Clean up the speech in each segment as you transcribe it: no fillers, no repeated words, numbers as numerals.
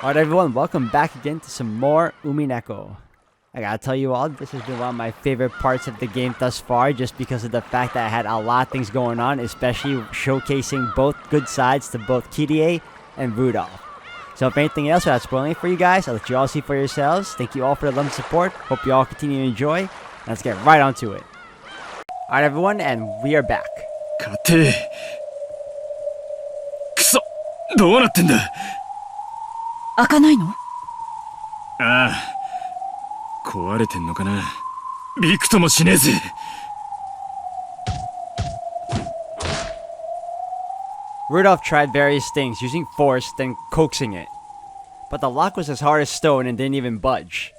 Alright everyone, welcome back again to some more Umineko. I gotta tell you all, this has been one of my favorite parts of the game thus far, just because of the fact that I had a lot of things going on, especially showcasing both good sides to both Kyrie and Rudolf. So if anything else without spoiling it for you guys, I'll let you all see for yourselves. Thank you all for the love and support. Hope you all continue to enjoy. Let's get right onto it. Alright everyone, and we are back. 勝て。くそ、どうなってんだ。開かないの？ああ、壊れてんのかな。びくともしねえぜ。Rudolf tried various things, using force, then coaxing it. But the lock was as hard as stone and didn't even budge.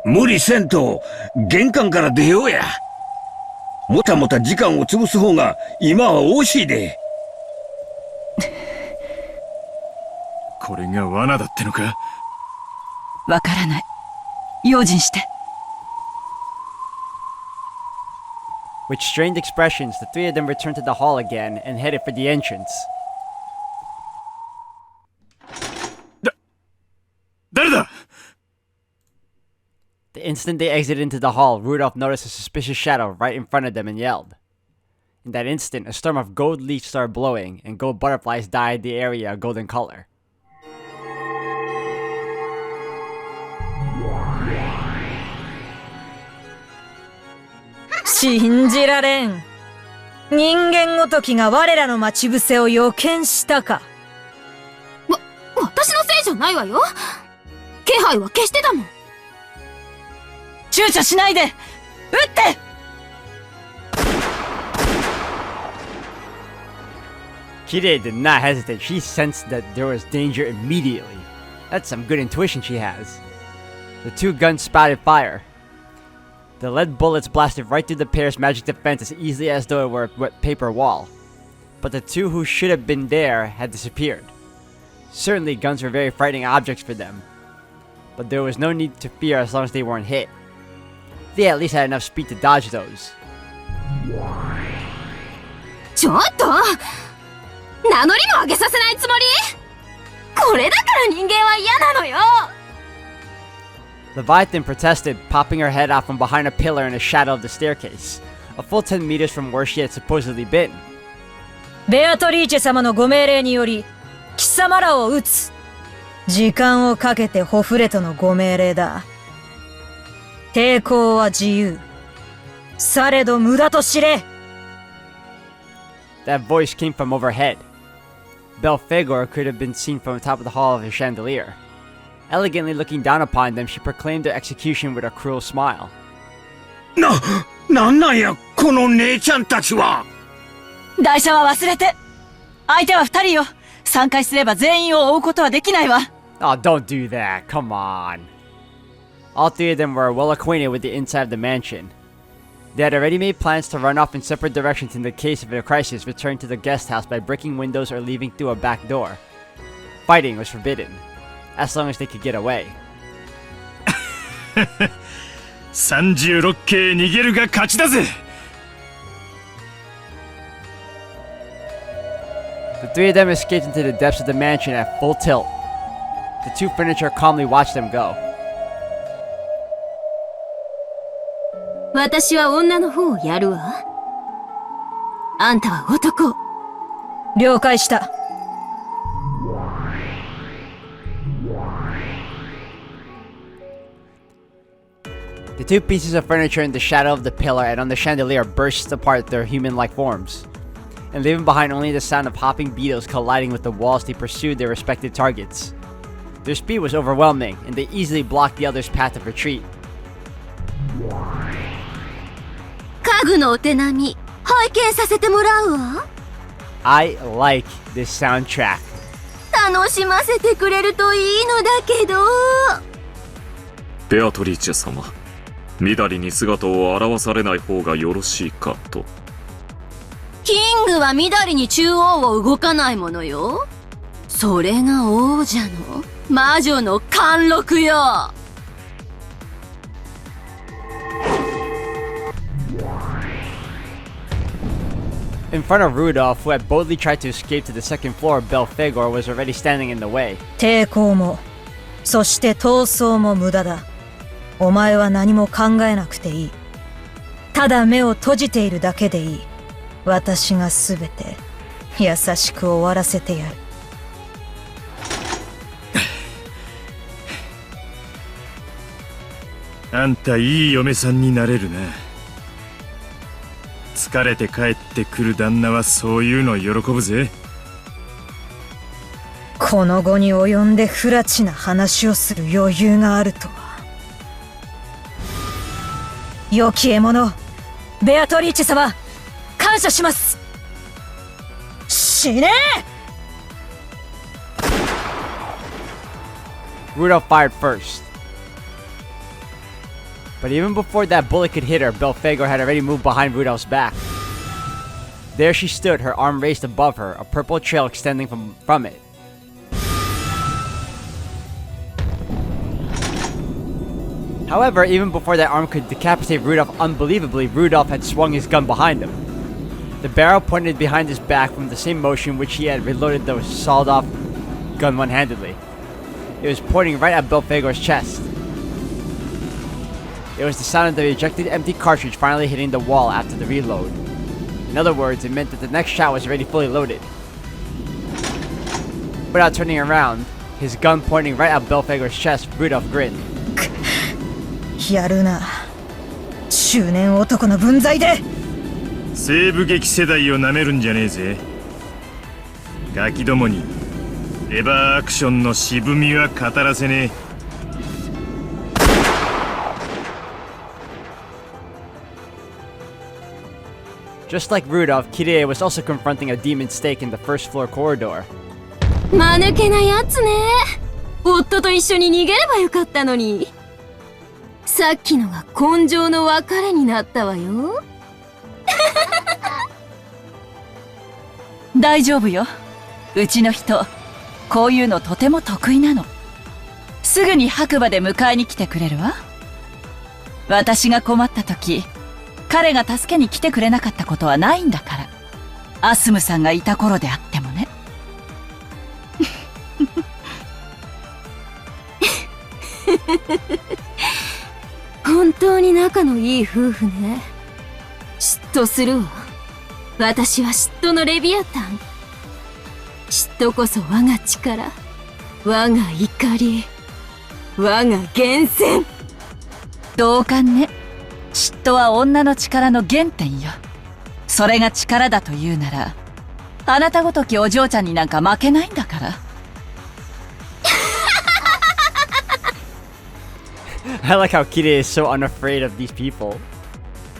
無理せんと、玄関から出ようや。もたもた時間を潰す方が今は惜しいで。これが罠だってのか？わからない。用心して。With strained expressions, the three of them returned to the hall again and headed for the entrance. 誰だ? The instant they exited into the hall, Rudolf noticed a suspicious shadow right in front of them and yelled. In that instant, a storm of gold leaves started blowing, and gold butterflies dyed the area a golden color. 信じられん。人間ごときが我らの待ち伏せを予見したか。私のせいじゃないわよ。気配は消してたもん。躊躇しないで撃って。Kyrie did not hesitate. She sensed that there was danger immediately. That's some good intuition she has. The two guns spouted fire. The lead bullets blasted right through the pair's magic defense as easily as though it were a wet paper wall. But the two who should have been there had disappeared. Certainly guns were very frightening objects for them, but there was no need to fear as long as they weren't hit. They at least had enough speed to dodge those. ちょっと名乗りも上げさせないつもり？これだから人間は嫌なのよ。Leviathan protested, popping her head out from behind a pillar in the shadow of the staircase, a full 10 meters from where she had supposedly been. ベアトリーチェ様のご命令により貴様らを撃つ。時間をかけてホフレトのご命令だ。抵抗は自由。されど無駄と知れ。 That voice came from overhead. Belphegor could have been seen from the top of the hall of a chandelier. Elegantly looking down upon them, she proclaimed their execution with a cruel smile. なんなんや、この姉ちゃんたちは。台車は忘れて。相手は二人よ。3回すれば全員を追うことはできないわ。Oh, don't do that. Come on. All three of them were well acquainted with the inside of the mansion. They had already made plans to run off in separate directions in the case of a crisis, returning to the guest house by breaking windows or leaving through a back door. Fighting was forbidden, as long as they could get away. 36系逃げるが勝ちだぜ。The three of them escaped into the depths of the mansion at full tilt. The two furniture calmly watched them go. 私は女の方をやるわ。あんたは男。了解した。The two pieces of furniture in the shadow of the pillar and on the chandelier burst apart their human-like forms, and leaving behind only the sound of hopping beetles colliding with the walls, they pursued their respective targets. Their speed was overwhelming, and they easily blocked the other's path of retreat. 家具のお手並み拝見させてもらうわ。I like this soundtrack. 楽しませてくれるといいのだけど。ベアトリーチェ様、緑に姿を現されない方がよろしいかと。キングは緑に中央を動かないものよ。それが王者の魔女の貫禄よ。In front of Rudolf, who had boldly tried to escape to the second floor, Belphegor was already standing in the way. 抵抗も、そして闘争も無駄だ。お前は何も考えなくていい。ただ目を閉じているだけでいい。私がすべて優しく終わらせてやる。あんたいい嫁さんになれるな。疲れて帰ってくる旦那はそういうの喜ぶぜ。この後に及んで不埒な話をする余裕があるとは。良き獲物、ベアトリーチェ様、感謝します。死ねえ Rudolf fired first. But even before that bullet could hit her, Belphegor had already moved behind Rudolf's back. There she stood, her arm raised above her, a purple trail extending from it. However, even before that arm could decapitate Rudolf unbelievably, Rudolf had swung his gun behind him. The barrel pointed behind his back from the same motion which he had reloaded the sawed-off gun one-handedly. It was pointing right at Belphegor's chest. It was the sound of the ejected empty cartridge finally hitting the wall after the reload. In other words, it meant that the next shot was already fully loaded. Without turning around, his gun pointing right at Belphegor's chest, Rudolf grinned. やるな。中年男の分際で。西部劇世代をなめるんじゃねえぜ。ガキどもにレバーアクションの渋みは語らせねえ。Just like Rudolf, Kyrie was also confronting a demon snake in the first floor corridor. 間抜けなやつね。夫と一緒に逃げればよかったのに。さっきのが根性の別れになったわよ。大丈夫よ。うちの人、こういうのとても得意なの。すぐに白馬で迎えに来てくれるわ。私が困った時、彼が助けに来てくれなかったことはないんだから。アスムさんがいた頃であってもね。本当に仲のいい夫婦ね。嫉妬するわ。私は嫉妬のレビアタン。嫉妬こそ我が力、我が怒り、我が源泉。同感ね。嫉妬は女の力の原点よ。それが力だというなら、あなたごときお嬢ちゃんになんか負けないんだから。I like how Kyrie is so unafraid of these people.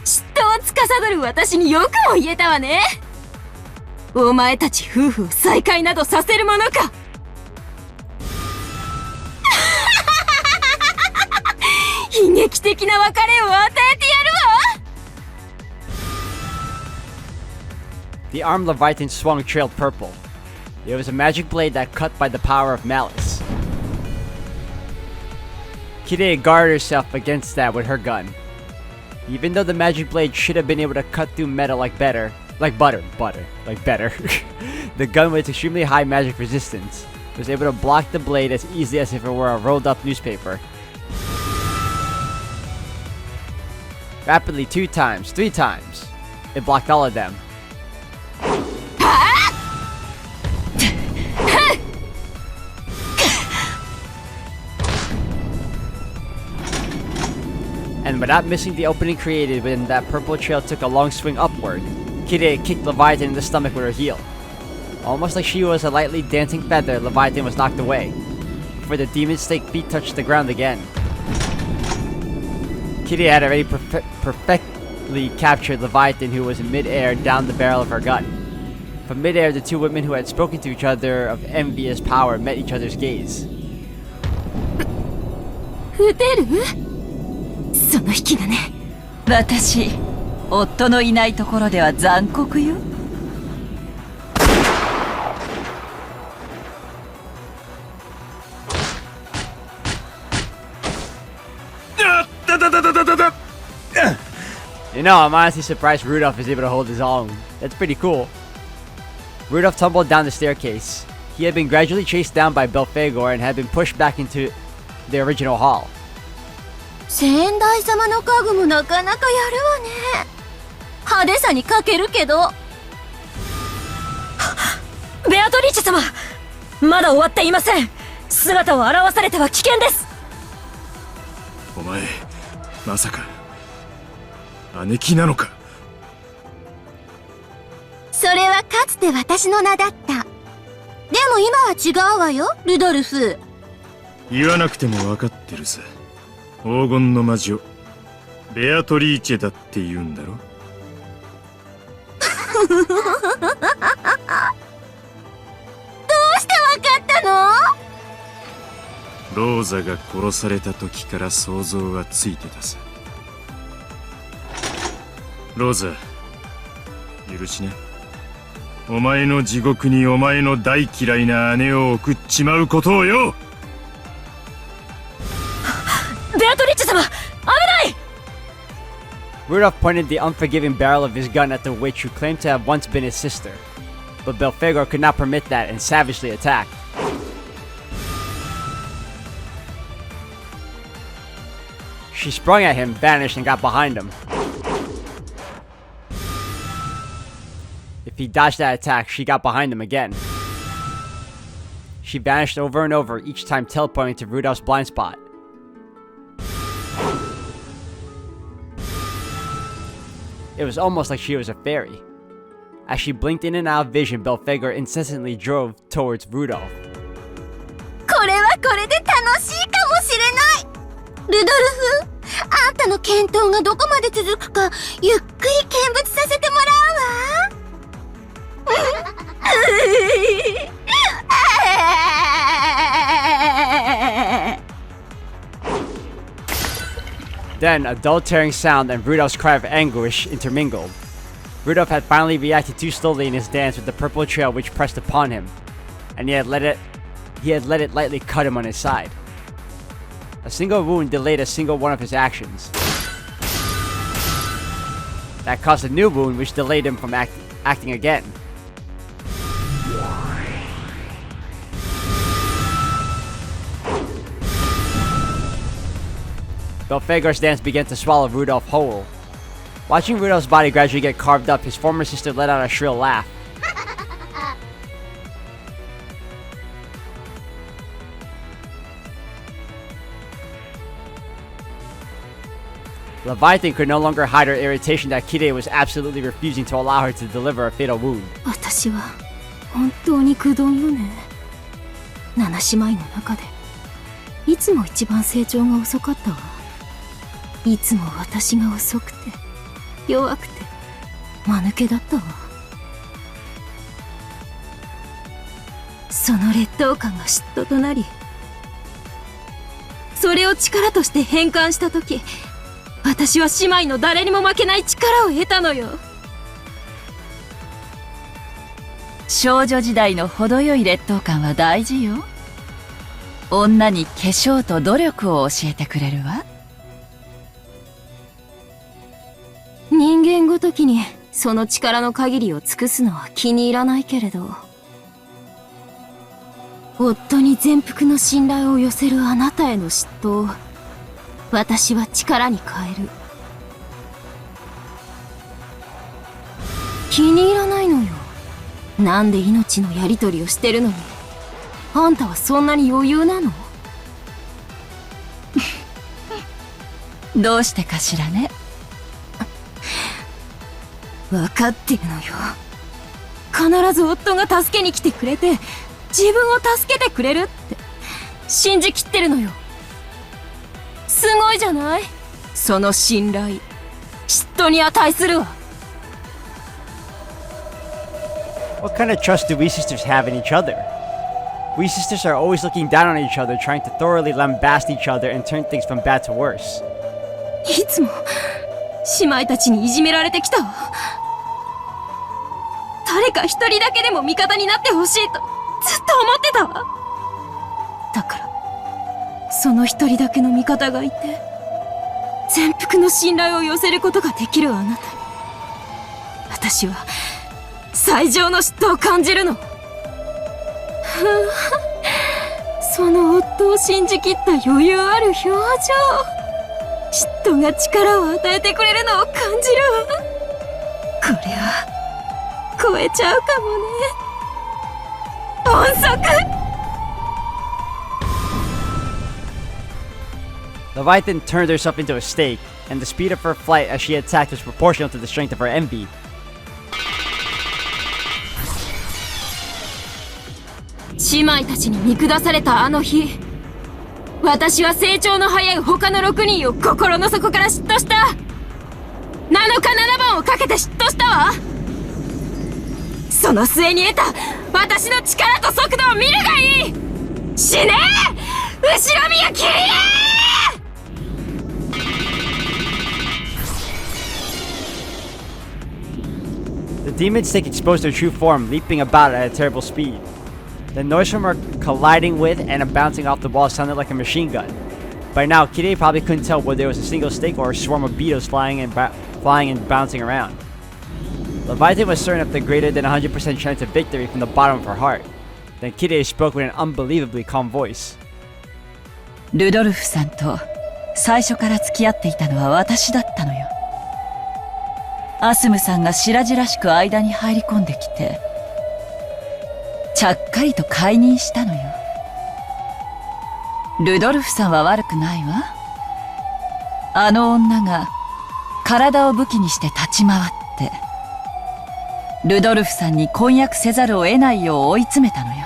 嫉妬を司る私によくも言えたわね。お前たち夫婦を再会などさせるものか。悲劇的な別れを与えてやるわ。The arm Leviathan swung trailed purple. It was a magic blade that cut by the power of malice. Kyrie guarded herself against that with her gun. Even though the magic blade should have been able to cut through metal like butter, the gun with its extremely high magic resistance was able to block the blade as easily as if it were a rolled up newspaper. Rapidly 2 times, 3 times, it blocked all of them. And without missing the opening created when that purple trail took a long swing upward, Kyrie kicked Leviathan in the stomach with her heel. Almost like she was a lightly dancing feather, Leviathan was knocked away, before the demon snake feet touched the ground again. Kyrie had already perfectly captured Leviathan, who was in mid-air down the barrel of her gun. From mid-air, the two women who had spoken to each other of envious power met each other's gaze. 撃てる？その引きがね。私、夫のいないところでは残酷よ。You know, I'm honestly surprised Rudolph is able to hold his own. That's pretty cool. Rudolph tumbled down the staircase. He had been gradually chased down by Belphegor and had been pushed back into the original hall. 先代様の家具もなかなかやるわね。派手さに欠けるけど。ベアトリーチェ様、まだ終わっていません。姿を現されては危険です。お前まさか姉貴なのか。それはかつて私の名だった。でも今は違うわよ、ルドルフ。言わなくても分かってるさ。黄金の魔女ベアトリーチェだって言うんだろ。どうして分かったの？ローザが殺された時から想像はついてたさ。ローザ、許しな。お前の地獄にお前の大嫌いな姉を送っちまうことをよ。ベアトリッチェ様、危ない！ Rudolph pointed the unforgiving barrel of his gun at the witch who claimed to have once been his sister. But Belphegor could not permit that and savagely attacked. She sprung at him, vanished, and got behind him. If he dodged that attack, she got behind him again. She vanished over and over, each time teleporting to Rudolph's blind spot. It was almost like she was a fairy. As she blinked in and out of vision, Belphegor incessantly drove towards Rudolph. これはこれで楽しいかもしれない。ルドルフ、あんたの検討がどこまで続くか、ゆっくり見物させてもらうわ。Then, a dull tearing sound and Rudolph's cry of anguish intermingled. Rudolph had finally reacted too slowly in his dance with the purple trail which pressed upon him, and he had let it lightly cut him on his side. A single wound delayed a single one of his actions. That caused a new wound which delayed him from acting again. Belphegor's dance began to swallow Rudolph whole. Watching Rudolph's body gradually get carved up, his former sister let out a shrill laugh. Leviathan could no longer hide her irritation that Kirei was absolutely refusing to allow her to deliver a fatal wound. 私は本当にくどんよね。7姉妹の中でいつも一番成長が遅かったわ。いつも私が遅くて弱くて間抜けだったわ。その劣等感が嫉妬となり、それを力として変換した時、私は姉妹の誰にも負けない力を得たのよ。少女時代の程よい劣等感は大事よ。女に化粧と努力を教えてくれるわ。人間ごときにその力の限りを尽くすのは気に入らないけれど、夫に全幅の信頼を寄せるあなたへの嫉妬を私は力に変える。気に入らないのよ。なんで命のやり取りをしてるのにあんたはそんなに余裕なの？どうしてかしらね。分かってるのよ。必ず夫が助けに来てくれて自分を助けてくれるって信じきってるのよ。すごいじゃない？その信頼、嫉妬に値するわ。What kind of trust do we sisters have in each other? We sisters are always looking down on each other, trying to thoroughly lambast each other and turn things from bad to worse. いつも姉妹たちにいじめられてきたわ。誰か一人だけでも味方になってほしいとずっと思ってたわ。だからその一人だけの味方がいて、絶全幅の信頼を寄せることができるあなたに、私は最上の嫉妬を感じるの。その夫を信じきった余裕ある表情、嫉妬が力を与えてくれるのを感じるわ。これは超えちゃうかもね。音速。Leviathan turned herself into a stake, and the speed of her flight as she attacked was proportional to the strength of her envy. 姉妹たちに見下されたあの日、私は成長の早い他の6人を心の底から嫉妬した。7日7番をかけて嫉妬したわ。その末に得た私の力と速度を見るがいい。死ねえ、後ろ見やキリエ。The demon snake exposed their true form, leaping about at a terrible speed. The noise from her colliding with and bouncing off the wall sounded like a machine gun. By now, Kirei probably couldn't tell whether it was a single snake or a swarm of beetles flying and bouncing around. Leviathan was certain of the greater than 100% chance of victory from the bottom of her heart. Then Kirei spoke with an unbelievably calm voice. ルドルフさんと最初から付き合っていたのは私だったのよ。アスムさんが白々しく間に入り込んできて、ちゃっかりと解任したのよ。ルドルフさんは悪くないわ。あの女が体を武器にして立ち回って、ルドルフさんに婚約せざるを得ないよう追い詰めたのよ。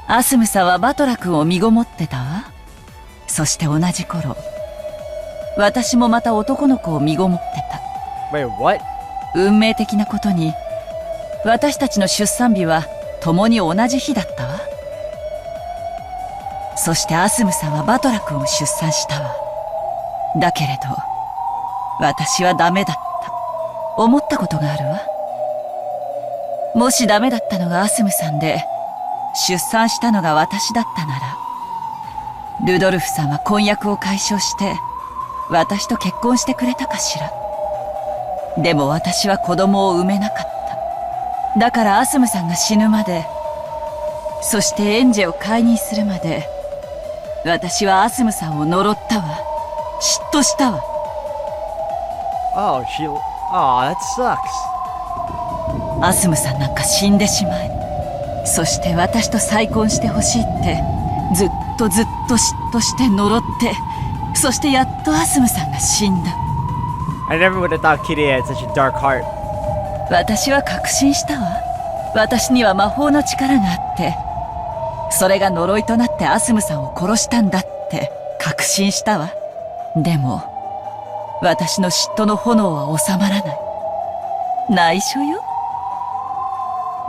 アスムさんはバトラ君を身ごもってたわ。そして同じ頃、私もまた男の子を身ごもってた。Wait, what? 運命的なことに、私たちの出産日は共に同じ日だったわ。そしてアスムさんはバトラ君を出産したわ。だけれど、私はダメだった。思ったことがあるわ。もしダメだったのがアスムさんで、出産したのが私だったなら、ルドルフさんは婚約を解消して、私と結婚してくれたかしら。でも私は子供を産めなかった。だからアスムさんが死ぬまで、そしてエンジェを解任するまで、私はアスムさんを呪ったわ。嫉妬したわ。Oh, that sucks. アスムさんなんか死んでしまえ。そして私と再婚してほしいって、ずっと嫉妬して呪って、そしてやっとアスムさんが死んだ。I never would have thought Kirei had such a dark heart. 私は確信したわ。私には魔法の力があって、それが呪いとなってアスムさんを殺したんだって確信したわ。でも、私の嫉妬の炎は収まらない。内緒よ。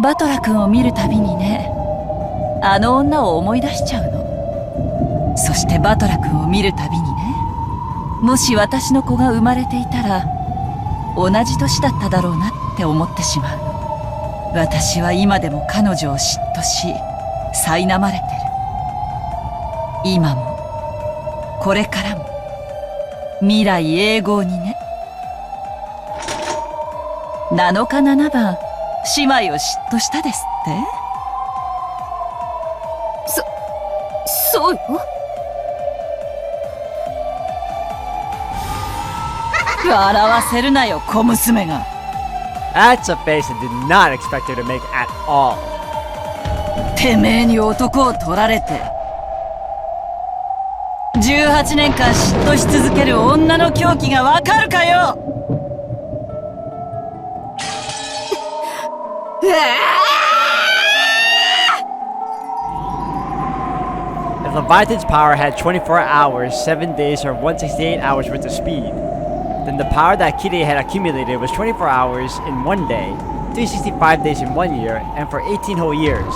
バトラ君を見るたびにね、あの女を思い出しちゃうの。そしてバトラ君を見るたびにね、もし私の子が生まれていたら、同じ年だっただろうなって思ってしまうの。私は今でも彼女を嫉妬し、苛まれてる。今も、これからも、未来永劫にね。7日7番、姉妹を嫉妬したですって？そうよ。笑わせるなよ、小娘が。That's a face I did not expect her to make at all. てめえに男を取られて、18年間嫉妬し続ける女の狂気がわかるかよ。If Leviathan's power had 24 hours, 7 days, or 168 hours worth of speed, then the power that Kirei had accumulated was 24 hours in 1 day, 365 days in 1 year, and for 18 whole years.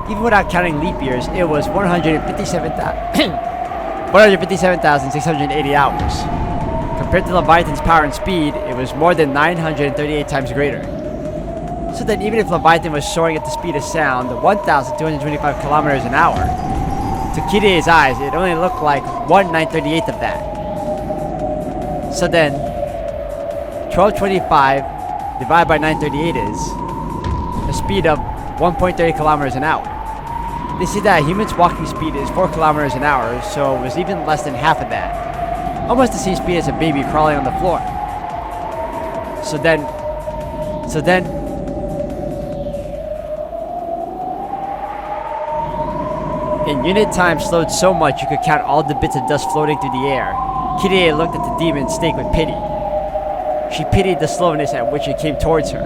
Even without counting leap years, it was 157,680 hours. Compared to Leviathan's power and speed, it was more than 938 times greater. So then even if Leviathan was soaring at the speed of sound, 1,225 kilometers an hour, to Kirie's eyes, it only looked like 1/938th of that. So then, 1225 divided by 938 is a speed of 1.30 kilometers an hour. They see that a human's walking speed is 4 kilometers an hour, so it was even less than half of that. Almost the same speed as a baby crawling on the floor. So then, in unit time slowed so much you could count all the bits of dust floating through the air. Kirie looked at the demon snake with pity. She pitied the slowness at which it came towards her.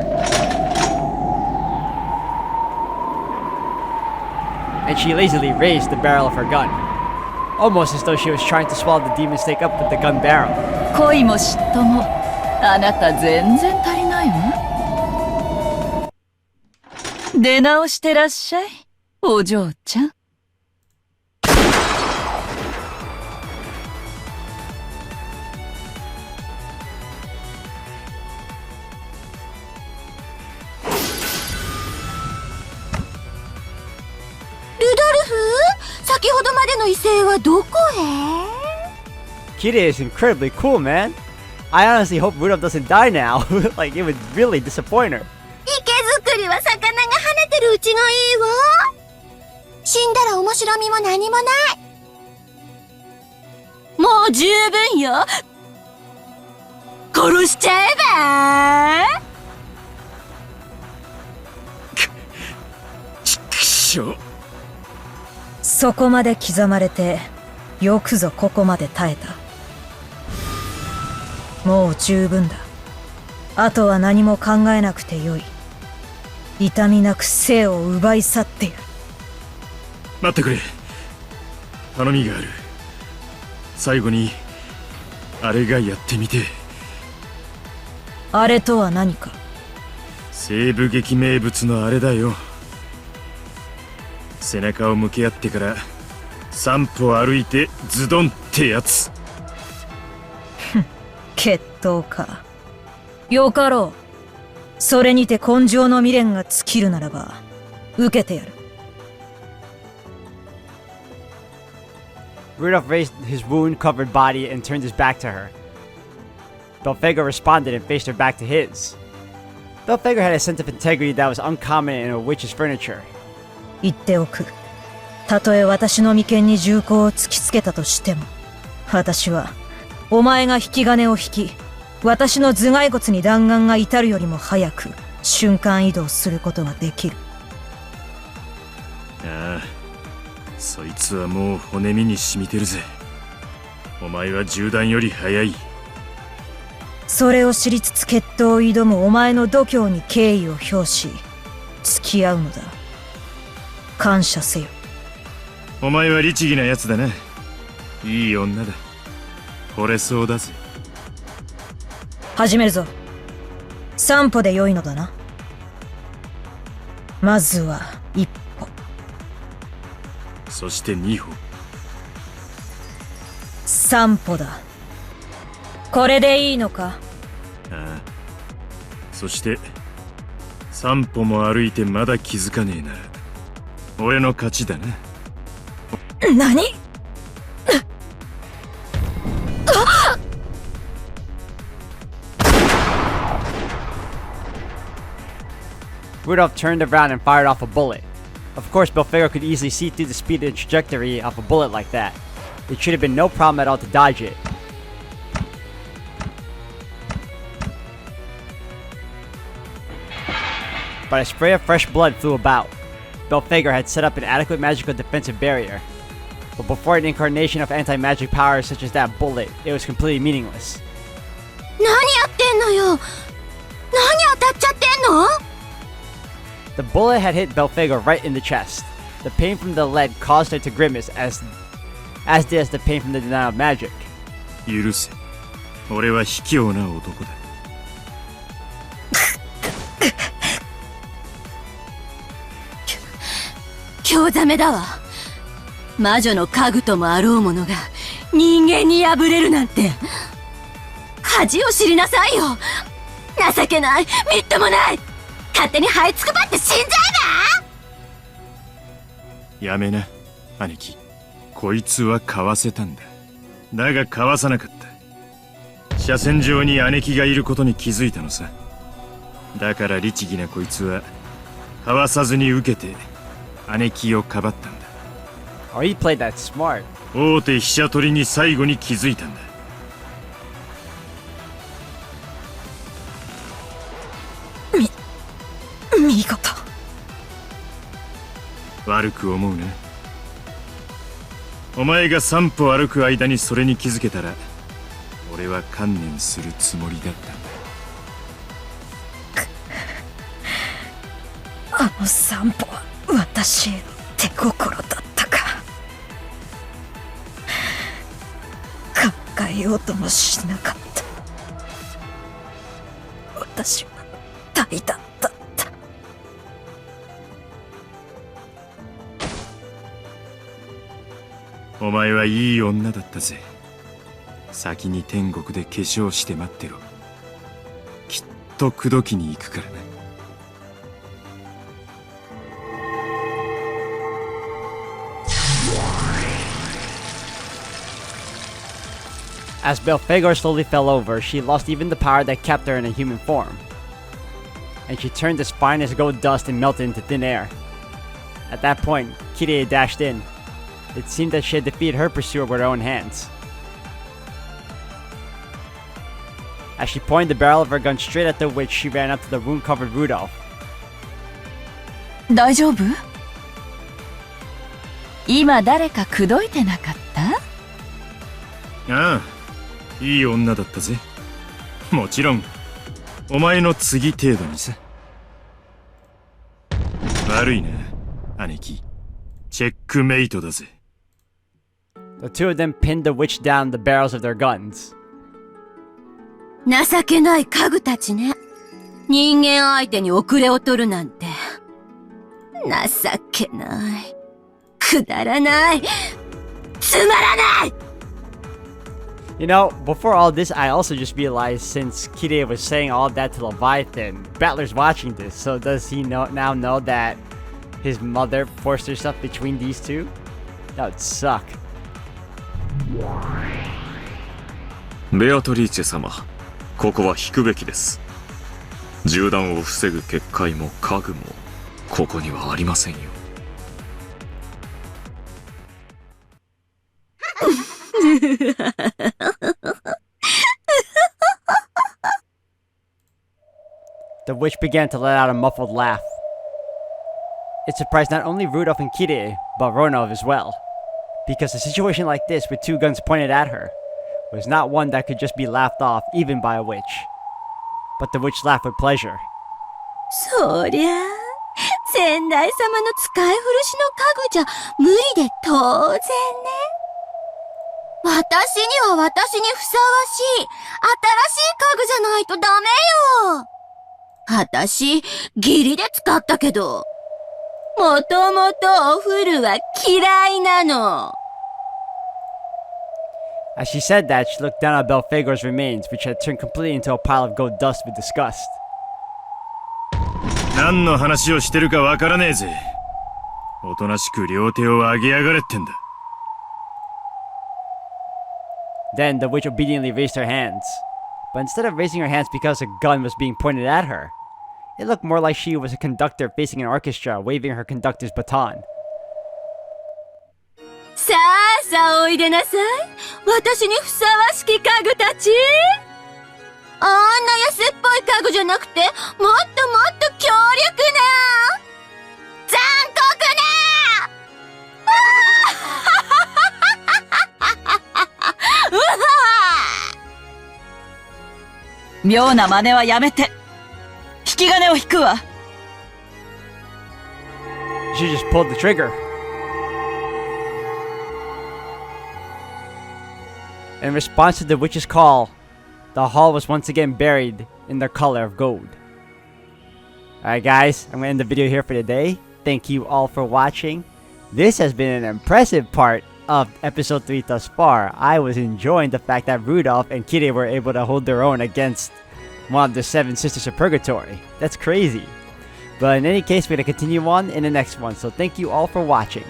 And she lazily raised the barrel of her gun, almost as though she was trying to swallow the demon snake up with the gun barrel. 恋も嫉妬もあなた全然足りないわ。出直してらっしゃい、お嬢ちゃん。先ほどまでの威勢はどこへ？ Kirie is incredibly cool, man. I honestly hope Rudolph doesn't die now. Like, it would really disappoint her. 池作りは魚が跳ねてるうちがいいわ。死んだら面白みも何もない。もう十分よ。殺しちゃえば。ちくしょう。そこまで刻まれて、よくぞここまで耐えた。もう十分だ。あとは何も考えなくてよい。痛みなく生を奪い去ってやる。待ってくれ。頼みがある。最後にあれがやってみて。あれとは何か？西部劇名物のあれだよ。背中を向け合ってから3歩歩いてズドンってやつ。決闘か。よかろう。それにて根性の未練が尽きるならば受けてやる。Rudolph raised his wound-covered body and turned his back to her. Belphegor responded and faced her back to his. Belphegor had a sense of integrity that was uncommon in a witch's furniture. 言っておく。たとえ私の眉間に銃口を突きつけたとしても、私はお前が引き金を引き、私の頭蓋骨に弾丸が至るよりも早く瞬間移動することができる。ああ、そいつはもう骨身に染みてるぜ。お前は銃弾より早い。それを知りつつ決闘を挑むお前の度胸に敬意を表し、付き合うのだ。感謝せよ。お前は律儀なやつだな。いい女だ。惚れそうだぜ。始めるぞ。3歩で良いのだな。まずは1歩。そして2歩。3歩だ。これでいいのか？ああ。そして3歩も歩いてまだ気づかねえなら俺の勝ちだな。何Rudolph turned around and fired off a bullet. Of course, Belphegor could easily see through the speed and trajectory of a bullet like that. It should have been no problem at all to dodge it. But a spray of fresh blood flew about. Belphegor had set up an adequate magical defensive barrier. But before an incarnation of anti-magic powers such as that bullet, it was completely meaningless. 何やってんのよ。何当たっちゃってんの？ The bullet had hit Belphegor right in the chest. The pain from the lead caused her to grimace as did the pain from the denial of magic. 許せ。俺は卑怯な男だ。興ざめだわ。魔女の家具ともあろうものが人間に破れるなんて。恥を知りなさいよ。情けない、みっともない。勝手に這いつくばって死んじゃえば。やめな、兄貴。こいつはかわせたんだ。だがかわさなかった。車線上に姉貴がいることに気づいたのさ。だから律儀なこいつはかわさずに受けて姉貴をかばったんだ。Oh, he played that smart. 大手飛車取りに最後に気づいたんだ。見事。悪く思うな。お前が3歩歩く間にそれに気づけたら俺は観念するつもりだったんだ。あの散歩は私への手心だったか。考えようともしなかった。私は怠惰だった。お前はいい女だったぜ。先に天国で化粧して待ってろ。きっと口説きに行くからな。As Belphegor slowly fell over, she lost even the power that kept her in a human form. And she turned as fine as gold dust and melted into thin air. At that point, Kyrie dashed in. It seemed that she had defeated her pursuer with her own hands. As she pointed the barrel of her gun straight at the witch, she ran up to the wound-covered Rudolf. 大丈夫？今誰か口説いてなかった？ああ、いい女だったぜ。もちろんお前の次程度にさ。悪いな、姉貴。チェックメイトだぜ。The two of them pinned the witch down the barrels of their guns. 情けない家具たちね。人間相手に遅れを取るなんて。情けない。くだらない。つまらない。 You know, before all this, I also just realized since Kyrie was saying all that to Leviathan, Battler's watching this, so does he now know that his mother forced herself between these two? That would suck. ベアトリーチェ様、ここは引くべきです。銃弾を防ぐ結界も家具もここにはありませんよ。The witch began to let out a muffled laugh. It surprised not only Rudolf and Kyrie, but Ronov as well. Because a situation like this with two guns pointed at her was not one that could just be laughed off even by a witch. But the witch laughed with pleasure. そりゃあ、先代様の使い古しの家具じゃ無理で当然ね。私には私にふさわしい、新しい家具じゃないとダメよ。私、義理で使ったけど、もともとお古は嫌いなの。As she said that, she looked down at Belphegor's remains, which had turned completely into a pile of gold dust with disgust. 何の話をしてるかわからねえぜ。おとなしく両手を上げやがれってんだ。Then the witch obediently raised her hands. But instead of raising her hands because a gun was being pointed at her, it looked more like she was a conductor facing an orchestra waving her conductor's baton. さあさあおいでなさい。私にふさわしき家具たち。あんな安っぽい家具じゃなくて、もっともっと強力な、残酷な妙な真似はやめて。引き金を引くわ。She just pulled the trigger. In response to the witch's call, the hall was once again buried in the color of gold. Alright guys, I'm going to end the video here for today. Thank you all for watching. This has been an impressive part of episode 3 thus far. I was enjoying the fact that Rudolf and Kyrie were able to hold their own against one of the 7 Sisters of Purgatory. That's crazy. But in any case, we're going to continue on in the next one. So thank you all for watching.